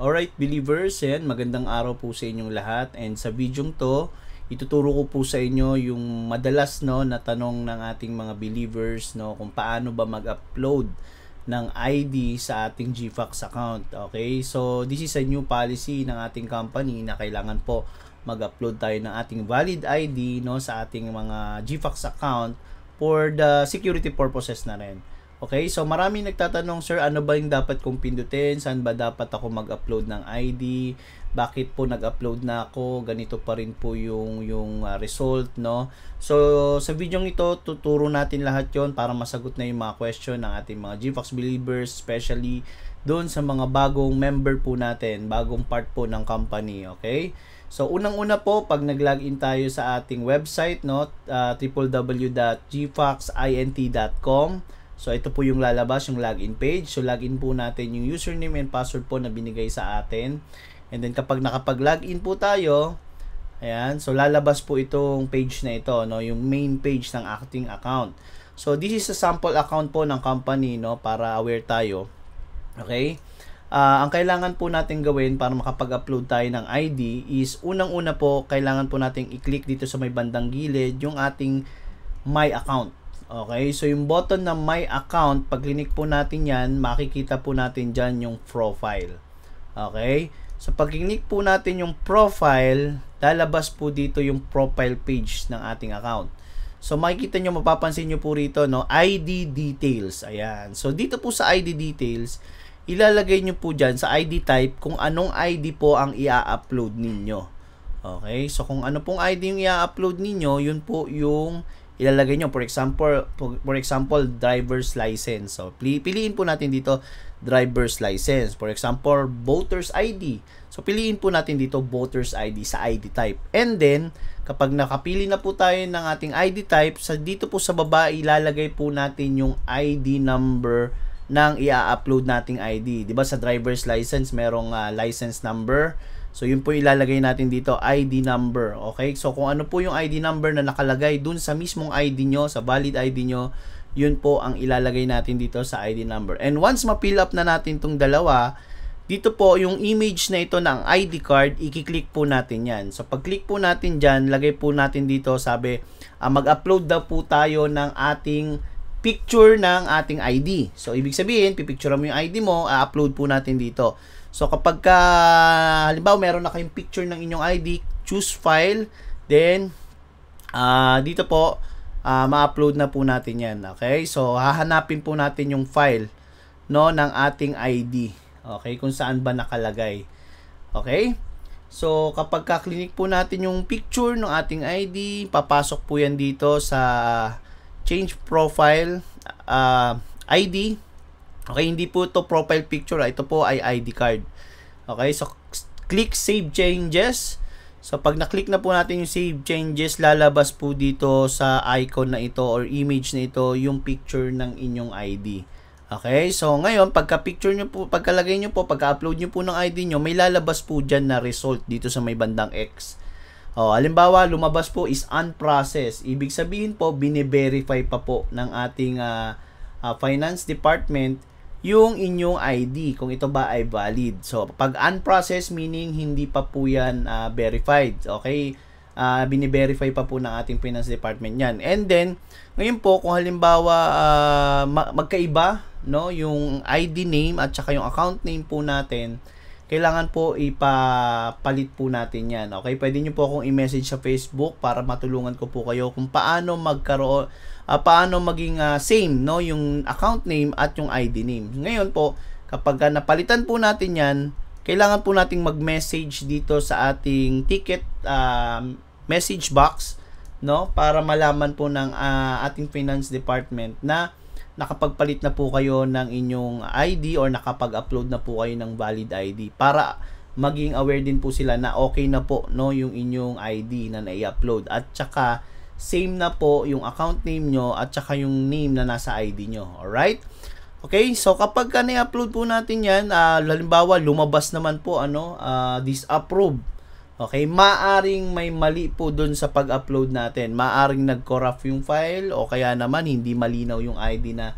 Alright believers, yan, magandang araw po sa inyong lahat, and sa video to, ituturo ko po sa inyo yung madalas na tanong ng ating mga believers kung paano ba mag-upload ng ID sa ating GFAX account. Okay, so this is a new policy ng ating company na kailangan po mag-upload tayo ng ating valid ID sa ating mga GFAX account for the security purposes na rin. Okay, so maraming nagtatanong, sir, ano ba yung dapat kong pindutin? Saan ba dapat ako mag-upload ng ID? Bakit po nag-upload na ako? Ganito pa rin po yung result, no? So, sa video ito, tuturo natin lahat yon para masagot na yung mga question ng ating mga GFAX believers, especially doon sa mga bagong member po natin, bagong part po ng company, okay? So, unang-una po, pag nag-login tayo sa ating website, www.gfaxint.com. So, ito po yung lalabas, yung login page. So, login po natin yung username and password po na binigay sa atin. And then, kapag nakapag-login po tayo, ayan, so lalabas po itong page na ito, yung main page ng ating account. So, this is a sample account po ng company, para aware tayo. Okay? Ang kailangan po natin gawin para makapag-upload tayo ng ID is, unang-una po, kailangan po natin i-click dito sa may bandang gilid yung ating My Account. Okay, so yung button na My Account, pag click po natin yan, makikita po natin dyan yung profile. Okay, so pag click po natin yung profile, lalabas po dito yung profile page ng ating account. So makikita nyo, mapapansin nyo po rito, ID details. Ayan, so dito po sa ID details, ilalagay nyo po dyan sa ID type kung anong ID po ang i-upload ninyo. Okay, so kung ano pong ID yung i-upload ninyo, yun po yung ilalagay nyo. For example, driver's license. So, piliin po natin dito driver's license. For example, voter's ID. So, piliin po natin dito voter's ID sa ID type. And then, kapag nakapili na po tayo ng ating ID type, dito po sa baba, ilalagay po natin yung ID number ng i-upload nating ID. Diba sa driver's license, merong license number. So, yun po ilalagay natin dito, ID number. Okay? So, kung ano po yung ID number na nakalagay dun sa mismong ID nyo, sa valid ID nyo, yun po ang ilalagay natin dito sa ID number. And once ma-fill up na natin itong dalawa, dito po yung image na ito ng ID card, i-click po natin yan. So, pag-click po natin dyan, lagay po natin dito, sabi, mag-upload daw po tayo ng ating picture ng ating ID. So, ibig sabihin, pipicture mo yung ID mo, upload po natin dito. So, kapag halimbawa, meron na kayong picture ng inyong ID, choose file, then, dito po, ma-upload na po natin yan. Okay? So, hahanapin po natin yung file, ng ating ID. Okay? Kung saan ba nakalagay. Okay? So, kapag ka-click po natin yung picture ng ating ID, papasok po yan dito sa change profile, ID. Okay, hindi po ito profile picture, ito po ay ID card. Okay, so click save changes. So pag na-click na po natin yung save changes, lalabas po dito sa icon na ito or image na ito yung picture ng inyong ID. Okay, so ngayon pagka-picture nyo po, pagkalagay nyo po, pagka-upload nyo po ng ID nyo, may lalabas po dyan na result dito sa may bandang X. Halimbawa, lumabas po is unprocessed. Ibig sabihin po, bine-verify pa po ng ating finance department yung inyong ID, kung ito ba ay valid. So, pag unprocessed, meaning hindi pa po yan verified. Okay? Bine-verify pa po ng ating finance department yan. And then, ngayon po, kung halimbawa magkaiba, yung ID name at saka yung account name po natin, kailangan po ipapalit po natin yan. Okay? Pwede nyo po akong i-message sa Facebook para matulungan ko po kayo kung paano magkaroon, paano maging same, yung account name at yung ID name. Ngayon po, kapag napalitan po natin yan, kailangan po nating mag-message dito sa ating ticket message box, para malaman po ng ating finance department na nakapagpalit na po kayo ng inyong ID or nakapag-upload na po kayo ng valid ID, para maging aware din po sila na okay na po yung inyong ID na nai-upload, at saka same na po yung account name nyo at saka yung name na nasa ID nyo. Alright? Okay, so kapag na-upload po natin yan, halimbawa lumabas naman po disapprove. Okay, maaring may mali po dun sa pag-upload natin. Maaring nag-corrupt yung file, o kaya naman hindi malinaw yung ID na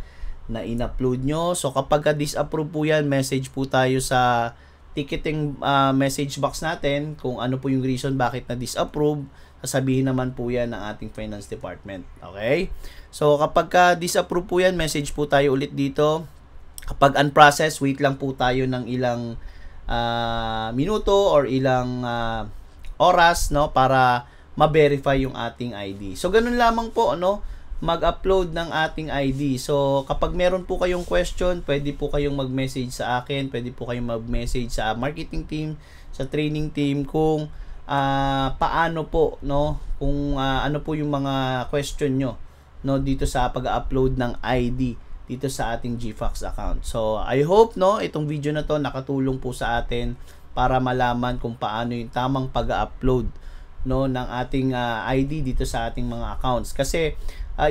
in-upload nyo. So kapag disapprove po yan, message po tayo sa ticketing message box natin kung ano po yung reason bakit na disapprove. Sasabihin naman po yan ng ating finance department. Okay? So, kapag disapprove po yan, message po tayo ulit dito. Kapag unprocessed, wait lang po tayo ng ilang minuto or ilang oras, no, para ma-verify yung ating ID. So, ganun lamang po, ano, mag-upload ng ating ID. So, kapag meron po kayong question, pwede po kayong mag-message sa akin, pwede po kayong mag-message sa marketing team, sa training team, kung paano po, no, kung ano po yung mga question nyo, no, dito sa pag-upload ng ID dito sa ating GFAX account. So, I hope, no, itong video na to nakatulong po sa atin para malaman kung paano yung tamang pag-upload, no, ng ating ID dito sa ating mga accounts. Kasi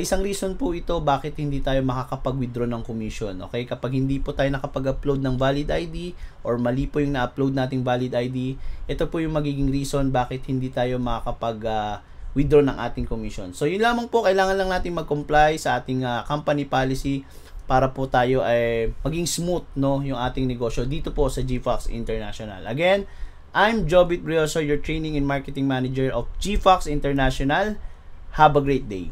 isang reason po ito bakit hindi tayo makakapag-withdraw ng commission. Okay? Kapag hindi po tayo nakapag-upload ng valid ID or mali po yung na-upload nating valid ID, ito po yung magiging reason bakit hindi tayo makakapag-withdraw ng ating commission. So, yun lamang po. Kailangan lang natin mag-comply sa ating company policy para po tayo ay maging smooth, no, yung ating negosyo dito po sa GFAX International. Again, I'm Jobit Brioso, your Training and Marketing Manager of GFAX International. Have a great day.